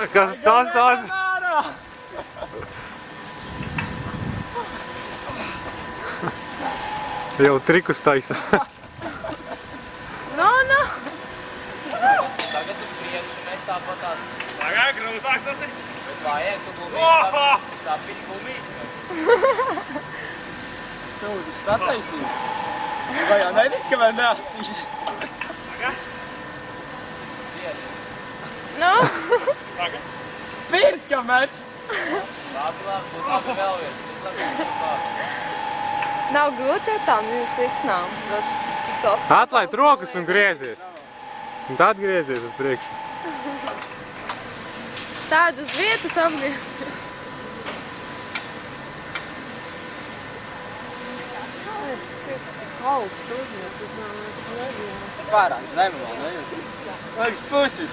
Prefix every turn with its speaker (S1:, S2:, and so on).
S1: Kas tas tāds? Jau trikus taisa.
S2: No.
S3: Tagad uz priekšu mēs tāpatās.
S4: Tagad grūtāk tas ir.
S3: Bet vajag tu gumīti, tā piņa gumīti.
S5: Sūdus sataisīt. Vai jau nedis, ka vēl neatīs?
S2: No.
S4: Tagad.
S5: Pirkt, ka met!
S3: Labi, vēl viens.
S2: Nav grūti ar tām siksnām, bet tik tos...
S1: Atlaid rokas un griezies. Un tad griezies uz priekšu.
S2: Tādu uz vietas apgriezt. Cits tik augstu uzmet, tas nav nekas neviens.
S5: Pārāk zemi vēl, ne? Liekas pusis.